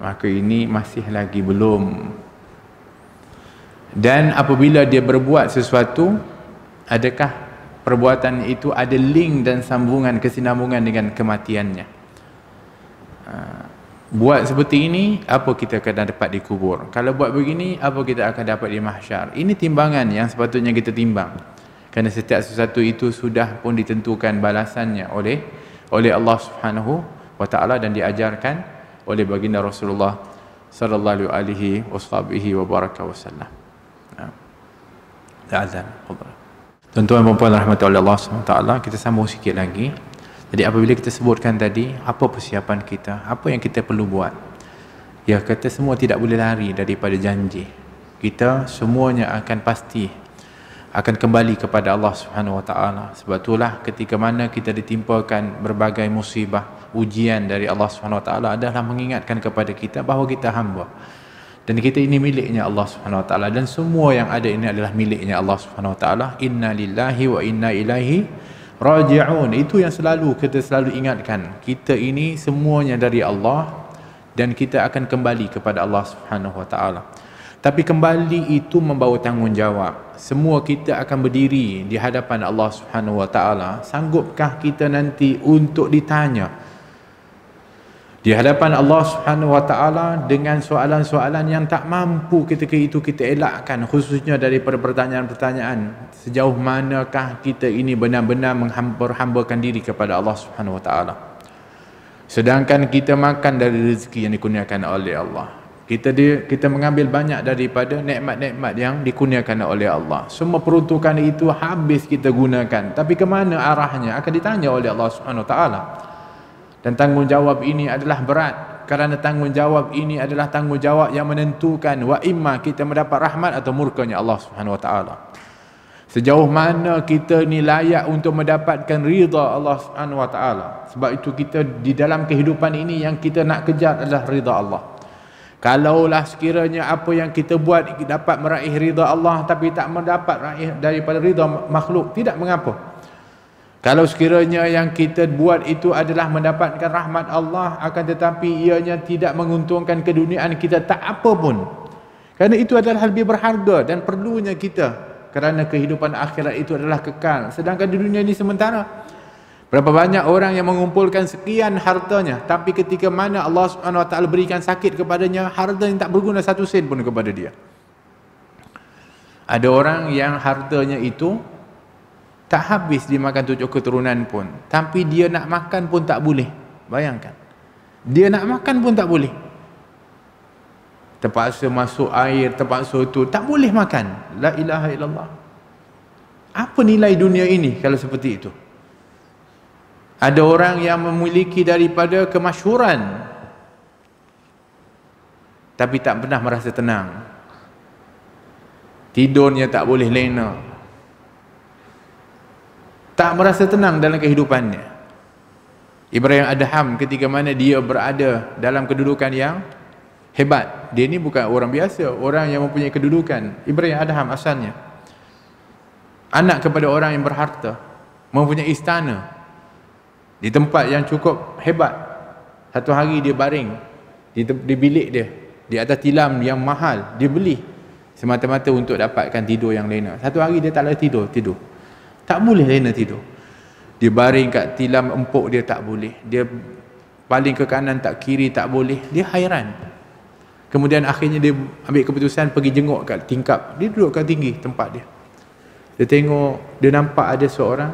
maka ini masih lagi belum. Dan apabila dia berbuat sesuatu, adakah perbuatan itu ada link dan sambungan, kesinambungan dengan kematiannya? Buat seperti ini, apa kita akan dapat di kubur? Kalau buat begini, apa kita akan dapat di mahsyar? Ini timbangan yang sepatutnya kita timbang. Kerana setiap sesuatu itu sudah pun ditentukan balasannya oleh Allah Subhanahu wa taala, dan diajarkan oleh baginda Rasulullah sallallahu alaihi wasallam. Azan. Tuan-tuan dan puan rahmati Allah Subhanahu wa taala, kita sambung sikit lagi. Jadi apabila kita sebutkan tadi, apa persiapan kita, apa yang kita perlu buat, ya kata semua tidak boleh lari daripada janji. Kita semuanya akan pasti akan kembali kepada Allah Subhanahu Wa Taala. Sebab itulah ketika mana kita ditimpakan berbagai musibah, ujian dari Allah Subhanahu Wa Taala adalah mengingatkan kepada kita bahawa kita hamba dan kita ini miliknya Allah Subhanahu Wa Taala, dan semua yang ada ini adalah miliknya Allah Subhanahu Wa Taala. Inna lillahi wa inna ilaihi raji'un. Itu yang kita selalu ingatkan. Kita ini semuanya dari Allah dan kita akan kembali kepada Allah Subhanahu Wa Taala. Tapi kembali itu membawa tanggungjawab. Semua kita akan berdiri di hadapan Allah Subhanahu Wa Taala. Sanggupkah kita nanti untuk ditanya di hadapan Allah Subhanahu Wa Taala dengan soalan-soalan yang tak mampu ketika itu kita elakkan, khususnya daripada pertanyaan-pertanyaan sejauh manakah kita ini benar-benar menghambakan diri kepada Allah Subhanahu Wa Taala. Sedangkan kita makan dari rezeki yang dikurniakan oleh Allah. Kita mengambil banyak daripada nikmat-nikmat yang dikurniakan oleh Allah. Semua peruntukan itu habis kita gunakan. Tapi ke mana arahnya akan ditanya oleh Allah Subhanahu Wa Taala. Dan tanggungjawab ini adalah berat, kerana tanggungjawab ini adalah tanggungjawab yang menentukan wa imma kita mendapat rahmat atau murkanya Allah Subhanahu Wa Taala. Sejauh mana kita ni layak untuk mendapatkan ridha Allah Subhanahu Wa Taala. Sebab itu kita di dalam kehidupan ini yang kita nak kejar adalah ridha Allah. Kalaulah sekiranya apa yang kita buat dapat meraih ridha Allah tapi tak mendapat raih daripada ridha makhluk, tidak mengapa. Kalau sekiranya yang kita buat itu adalah mendapatkan rahmat Allah, akan tetapi ianya tidak menguntungkan keduniaan kita, tak apa pun. Kerana itu adalah lebih berharga dan perlunya kita, kerana kehidupan akhirat itu adalah kekal, sedangkan di dunia ini sementara. Berapa banyak orang yang mengumpulkan sekian hartanya, tapi ketika mana Allah Subhanahu Wa Taala berikan sakit kepadanya, harta yang tak berguna satu sen pun kepada dia. Ada orang yang hartanya itu tak habis dimakan 7 keturunan pun, tapi dia nak makan pun tak boleh. Bayangkan, dia nak makan pun tak boleh, terpaksa masuk air, terpaksa itu, tak boleh makan. La ilaha illallah. Apa nilai dunia ini kalau seperti itu? Ada orang yang memiliki daripada kemasyhuran tapi tak pernah merasa tenang. Tidurnya tak boleh lena, tak merasa tenang dalam kehidupannya. Ibrahim Adham ketika mana dia berada dalam kedudukan yang hebat. Dia ni bukan orang biasa, orang yang mempunyai kedudukan. Ibrahim Adham asalnya anak kepada orang yang berharta, mempunyai istana di tempat yang cukup hebat. Satu hari dia baring di bilik dia, di atas tilam yang mahal, dia beli semata-mata untuk dapatkan tidur yang lena. Satu hari dia tak boleh tidur. Tak boleh lena tidur. Dia baring kat tilam empuk dia, tak boleh. Dia paling ke kanan tak kiri, tak boleh. Dia hairan. Kemudian akhirnya dia ambil keputusan pergi jenguk kat tingkap. Dia duduk kat tinggi tempat dia. Dia tengok, dia nampak ada seorang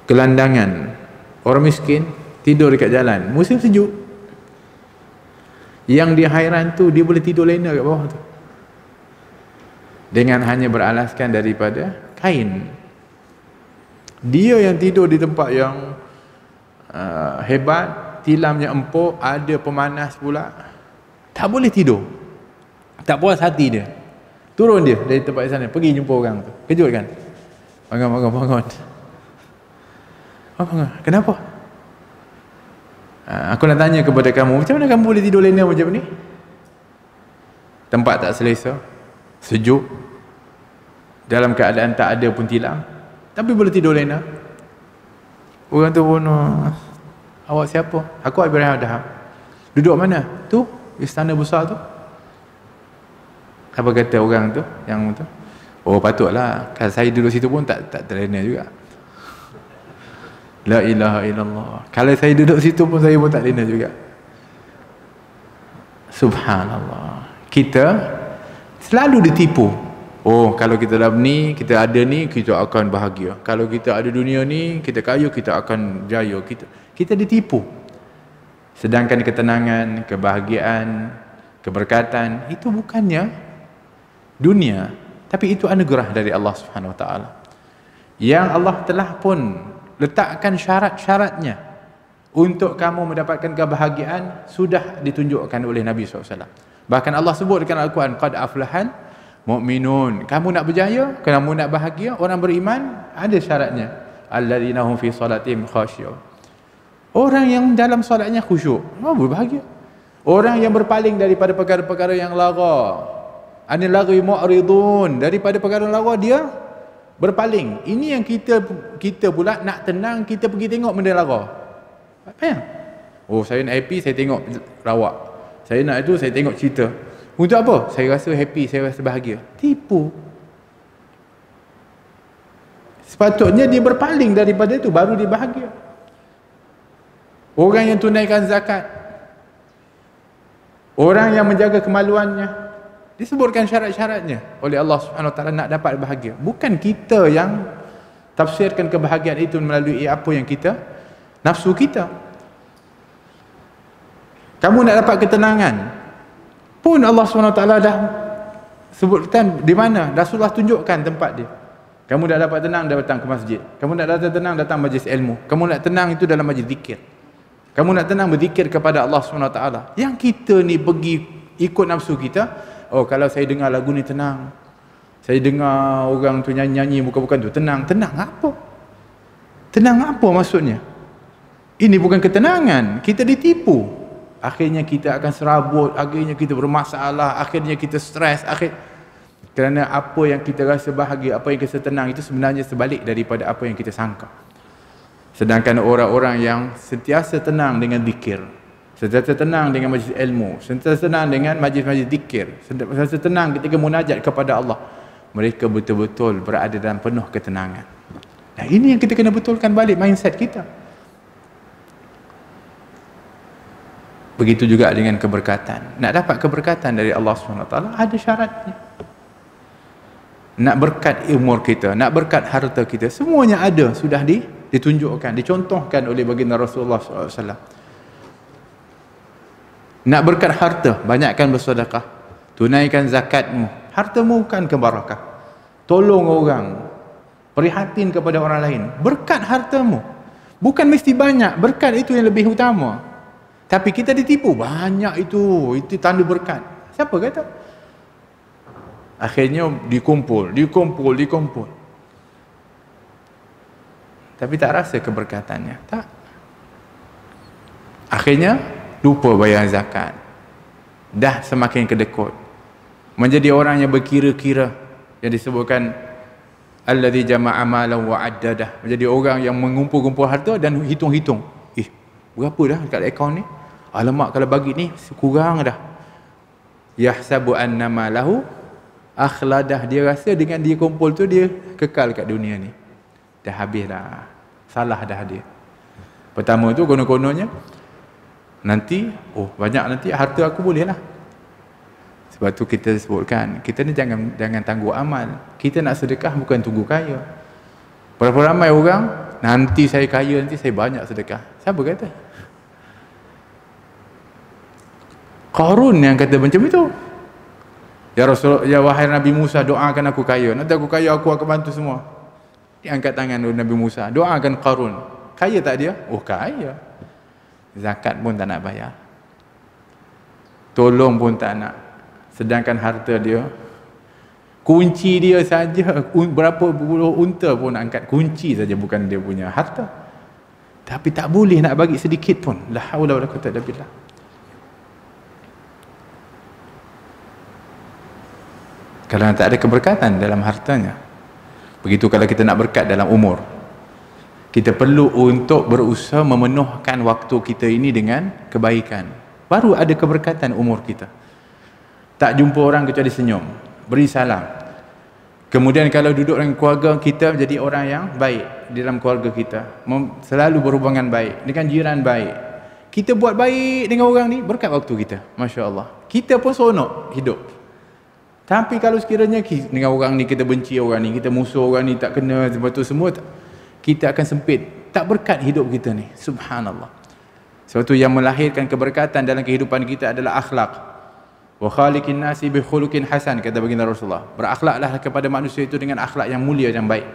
gelandangan, orang miskin tidur dekat jalan, musim sejuk. Yang dia hairan tu, dia boleh tidur lena kat bawah tu dengan hanya beralaskan daripada kain. Dia yang tidur di tempat yang hebat, tilamnya empuk, ada pemanas pula, tak boleh tidur, tak puas hati dia. Turun dia dari tempat sana, pergi jumpa orang tu. Kejut kan? Bangun. Kenapa? Aku nak tanya kepada kamu, macam mana kamu boleh tidur lena macam ni? Tempat tak selesa, sejuk, dalam keadaan tak ada pun tilam, tapi boleh tidur lena. Orang tu pun, awak siapa? Aku Ibrahim Adham. Duduk mana? Tu, istana besar tu. Apa kata orang tu, yang tu? Oh, patutlah, kalau saya duduk situ pun tak terlena juga. La ilaha illallah. Kalau saya duduk situ pun saya pun tak lena juga. Subhanallah. Kita selalu ditipu. Oh, kalau kita dalam ni, kita ada ni, kita akan bahagia. Kalau kita ada dunia ni, kita kaya, kita akan jaya. Kita ditipu. Sedangkan ketenangan, kebahagiaan, keberkatan itu bukannya dunia, tapi itu anugerah dari Allah Subhanahu Wa Taala. Yang Allah telah pun letakkan syarat-syaratnya untuk kamu mendapatkan kebahagiaan, sudah ditunjukkan oleh Nabi SAW. Bahkan Allah sebut dalam Al-Quran, qad aflahal mu'minun. Kamu nak berjaya, kamu nak bahagia, orang beriman, ada syaratnya. alladzina hum fi salatihim khashi'un. Orang yang dalam solatnya khusyuk, berbahagia. Orang yang berpaling daripada perkara-perkara yang lara, anil lagwi mu'ridun, daripada perkara lara dia berpaling. Ini yang kita pula nak tenang, kita pergi tengok benda lara. Apa ya? Oh, saya nak happy, saya tengok lawak. Saya nak itu, saya tengok cerita. Untuk apa? Saya rasa happy, saya rasa bahagia. Tipu. Sepatutnya dia berpaling daripada itu, baru dia bahagia. Orang yang tunaikan zakat, orang yang menjaga kemaluannya, disebutkan syarat-syaratnya oleh Allah Subhanahu Wa Taala nak dapat bahagia. Bukan kita yang tafsirkan kebahagiaan itu melalui apa yang kita nafsu kita. Kamu nak dapat ketenangan pun Allah Subhanahu Wa Taala dah sebutkan di mana, Rasulullah tunjukkan tempat dia. Kamu nak dapat tenang, datang ke masjid. Kamu nak dapat tenang, datang majlis ilmu. Kamu nak tenang, itu dalam majlis zikir. Kamu nak tenang, berzikir kepada Allah Subhanahu Wa Taala. Yang kita ni pergi ikut nafsu kita. Oh, kalau saya dengar lagu ni tenang, saya dengar orang tu nyanyi-nyanyi bukan-bukan tu tenang. Tenang apa? Tenang apa maksudnya? Ini bukan ketenangan. Kita ditipu. Akhirnya kita akan serabut, akhirnya kita bermasalah, akhirnya kita stres, kerana apa yang kita rasa bahagia, apa yang kita tenang, itu sebenarnya sebalik daripada apa yang kita sangka. Sedangkan orang-orang yang sentiasa tenang dengan zikir, sentiasa tenang dengan majlis ilmu, sentiasa tenang dengan majlis-majlis zikir, sentiasa tenang ketika munajat kepada Allah, mereka betul-betul berada dalam penuh ketenangan. Nah, ini yang kita kena betulkan balik mindset kita. Begitu juga dengan keberkatan. Nak dapat keberkatan dari Allah SWT ada syaratnya. Nak berkat umur kita, nak berkat harta kita, semuanya ada, sudah ditunjukkan, dicontohkan oleh baginda Rasulullah SAW. Nak berkat harta, banyakkan bersedekah, tunaikan zakatmu, hartamu kan kebarakah, tolong orang, prihatin kepada orang lain, berkat hartamu. Bukan mesti banyak, berkat itu yang lebih utama. Tapi kita ditipu, banyak itu tanda berkat. Siapa kata? Akhirnya dikumpul. Tapi tak rasa keberkatannya. Tak. Akhirnya lupa bayar zakat. Dah semakin kedekut. Menjadi orang yang berkira-kira, yang disebutkan alladzi jama'a malan wa addadah. Menjadi orang yang mengumpul-kumpul harta dan hitung-hitung. Berapa dah dekat akaun ni? Alamak, kalau bagi ni kurang dah. Yahsabu annama lahu akhladah. Dia rasa dengan dia kumpul tu dia kekal kat dunia ni. Dah habis dah. Salah dah dia. Pertama tu konon-kononnya nanti, banyak nanti harta aku boleh lah. Sebab tu kita sebutkan, kita ni jangan tangguh amal. Kita nak sedekah bukan tunggu kaya. Berapa ramai orang, nanti saya kaya, nanti saya banyak sedekah. Siapa kata? Qarun yang kata macam itu. Ya Rasul, ya wahai Nabi Musa, doakan aku kaya. Nanti aku kaya, aku akan bantu semua. Dia angkat tangan oleh Nabi Musa, doakan Qarun. Kaya tak dia? Oh, kaya. Zakat pun tak nak bayar. Tolong pun tak nak. Sedangkan harta dia, kunci dia saja, berapa puluh unta pun nak angkat kunci saja, bukan dia punya harta. Tapi tak boleh nak bagi sedikit pun. La haula wala quwwata illa billah. Kalau tak ada keberkatan dalam hartanya. Begitu kalau kita nak berkat dalam umur. Kita perlu untuk berusaha memenuhkan waktu kita ini dengan kebaikan. Baru ada keberkatan umur kita. Tak jumpa orang kecuali senyum, beri salam. Kemudian kalau duduk dengan keluarga kita, jadi orang yang baik di dalam keluarga kita. Selalu berhubungan baik dengan jiran baik. Kita buat baik dengan orang ni, berkat waktu kita. Masya Allah. Kita pun seronok hidup. Tapi kalau sekiranya dengan orang ni kita benci orang ni, kita musuh orang ni, tak kena, sebab tu semua, kita akan sempit. Tak berkat hidup kita ni. Subhanallah. Sebab tu yang melahirkan keberkatan dalam kehidupan kita adalah akhlak. Wa khaliqin nasi bi khuluqin hasan, kata baginda Rasulullah. Berakhlaklah kepada manusia itu dengan akhlak yang mulia dan baik.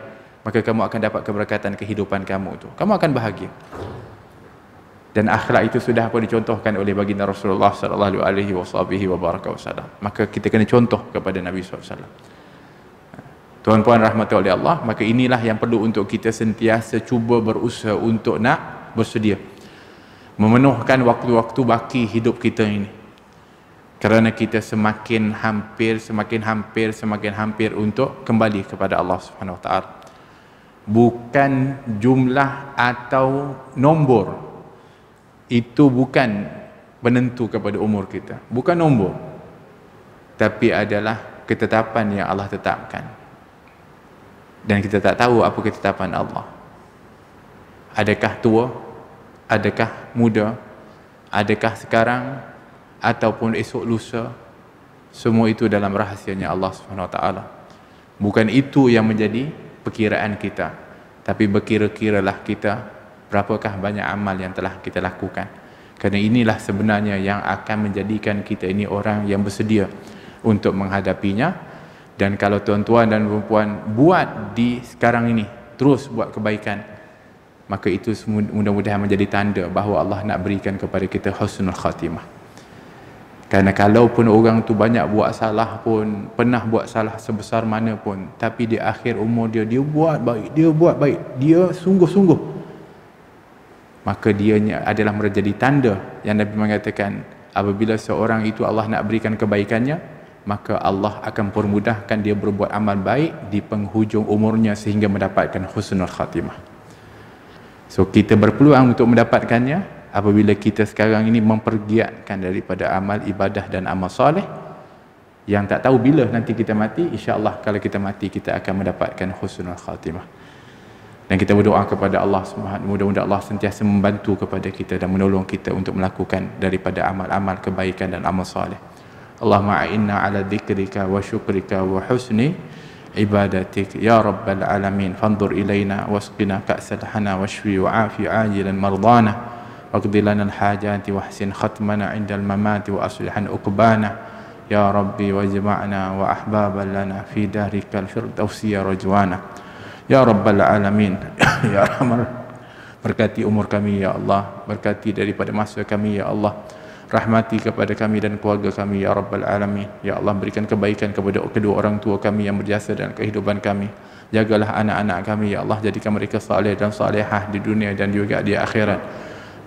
Maka kamu akan dapat keberkatan kehidupan kamu itu. Kamu akan bahagia. Dan akhlak itu sudah pun dicontohkan oleh baginda Rasulullah sallallahu alaihi wasallam. Maka kita kena contoh kepada Nabi SAW. Tuan-puan rahmati oleh Allah, maka inilah yang perlu untuk kita sentiasa cuba berusaha untuk nak bersedia memenuhkan waktu-waktu baki hidup kita ini. Kerana kita semakin hampir untuk kembali kepada Allah Subhanahu Wa Taala. Bukan jumlah atau nombor, itu bukan penentu kepada umur kita. Bukan nombor, tapi adalah ketetapan yang Allah tetapkan. Dan kita tak tahu apa ketetapan Allah. Adakah tua? Adakah muda? Adakah sekarang? Ataupun esok lusa? Semua itu dalam rahasianya Allah SWT. Bukan itu yang menjadi perkiraan kita, tapi berkira-kiralah kita berapakah banyak amal yang telah kita lakukan. Kerana inilah sebenarnya yang akan menjadikan kita ini orang yang bersedia untuk menghadapinya. Dan kalau tuan-tuan dan puan-puan buat di sekarang ini, terus buat kebaikan, maka itu mudah-mudahan menjadi tanda bahawa Allah nak berikan kepada kita husnul khatimah. Kerana kalaupun orang tu banyak buat salah pun, pernah buat salah sebesar mana pun, tapi di akhir umur dia buat baik, dia sungguh-sungguh, maka dia adalah menjadi tanda yang Nabi mengatakan, apabila seorang itu Allah nak berikan kebaikannya, maka Allah akan permudahkan dia berbuat amal baik di penghujung umurnya sehingga mendapatkan husnul khatimah. So kita berpeluang untuk mendapatkannya apabila kita sekarang ini mempergiatkan daripada amal ibadah dan amal soleh, yang tak tahu bila nanti kita mati. InsyaAllah kalau kita mati, kita akan mendapatkan husnul khatimah. Dan kita berdoa kepada Allah Subhanahu, mudah-mudahan Allah sentiasa membantu kepada kita dan menolong kita untuk melakukan daripada amal-amal kebaikan dan amal soleh. Allahumma a'inna ala dzikrika wa syukrika wa husni ibadatik ya rabbal alamin. Fanzur ilaina wasqina ka'sal hana washfi wa'afi ajilan mardana waqdi lana al-hajati wahsin khatmana 'inda al-mamati wa aslihan uqbana ya rabbi wajma'na wa ahbaban lana fi darikal firdausi ya rajwana ya rabbal alamin. Ya rahman, berkati umur kami ya Allah, berkati daripada masa kami ya Allah, rahmati kepada kami dan keluarga kami ya rabbal alamin. Ya Allah, berikan kebaikan kepada kedua orang tua kami yang berjasa dalam kehidupan kami. Jagalah anak-anak kami ya Allah, jadikan mereka saleh dan salihah di dunia dan juga di akhirat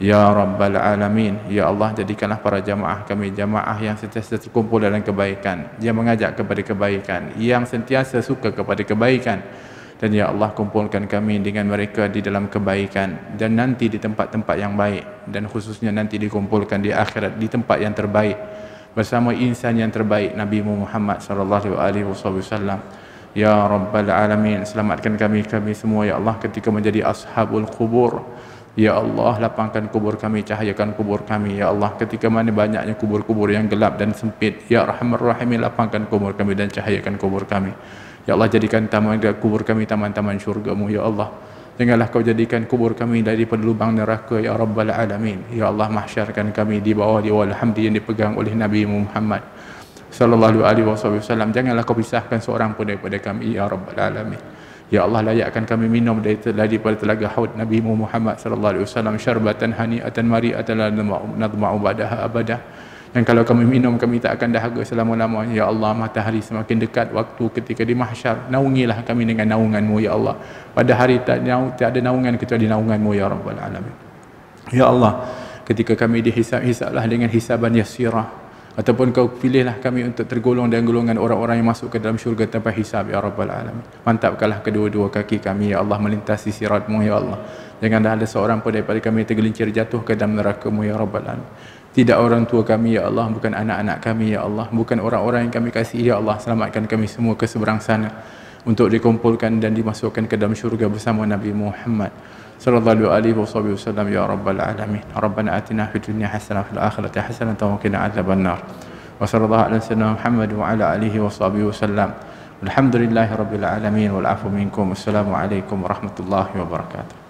ya rabbal alamin. Ya Allah, jadikanlah para jamaah kami jamaah yang sentiasa terkumpul dalam kebaikan, yang mengajak kepada kebaikan, yang sentiasa suka kepada kebaikan. Dan ya Allah, kumpulkan kami dengan mereka di dalam kebaikan, dan nanti di tempat-tempat yang baik, dan khususnya nanti dikumpulkan di akhirat di tempat yang terbaik bersama insan yang terbaik, Nabi Muhammad sallallahu alaihi wasallam. Ya rabbal alamin, selamatkan kami semua ya Allah ketika menjadi ashabul kubur. Ya Allah, lapangkan kubur kami, cahayakan kubur kami ya Allah ketika mana banyaknya kubur-kubur yang gelap dan sempit. Ya Rahman Rahim, lapangkan kubur kami dan cahayakan kubur kami. Ya Allah, jadikan kubur kami taman-taman syurga-Mu ya Allah. Janganlah Kau jadikan kubur kami daripada lubang neraka ya Rabbal Alamin. Ya Allah, mahsyarkan kami di bawah liwal hamdi yang dipegang oleh Nabi Muhammad sallallahu alaihi wasallam. Janganlah Kau pisahkan seorang pun daripada kami ya Rabbal Alamin. Ya Allah, layakkan kami minum daripada telaga haud Nabi Muhammad sallallahu alaihi wasallam, syarbatan hani'atan mari'atan la nadma'u ba'daha abadah. Dan kalau kami minum, kami tak akan dahaga selama-lamanya ya Allah. Matahari semakin dekat waktu ketika di mahsyar, naungilah kami dengan naungan-Mu ya Allah. Pada hari tak ada naungan kecuali naungan-Mu ya Rabbal Alamin. Ya Allah, ketika kami dihisab-hisablah dengan hisaban yasirah, ataupun Kau pilihlah kami untuk tergolong dan golongan orang-orang yang masuk ke dalam syurga tanpa hisab ya Rabbal Alamin. Mantapkanlah kedua-dua kaki kami ya Allah melintasi sirat-Mu ya Allah. Janganlah ada seorang pun daripada kami tergelincir jatuh ke dalam neraka-Mu ya Rabbal Alamin. Tidak orang tua kami ya Allah, bukan anak-anak kami ya Allah, bukan orang-orang yang kami kasihi ya Allah. Selamatkan kami semua ke seberang sana untuk dikumpulkan dan dimasukkan ke dalam syurga bersama Nabi Muhammad sallallahu alaihi wasallam ya Rabbal Alamin. Rabbana atina fid dunya hasanah fil akhirati hasanah wa qina adzabannar. Wa sallallahu ala sayyidina Muhammad wa ala alihi wasallam. Alhamdulillahirabbil alamin wal afu minkum. Wassalamu alaikum warahmatullahi wabarakatuh.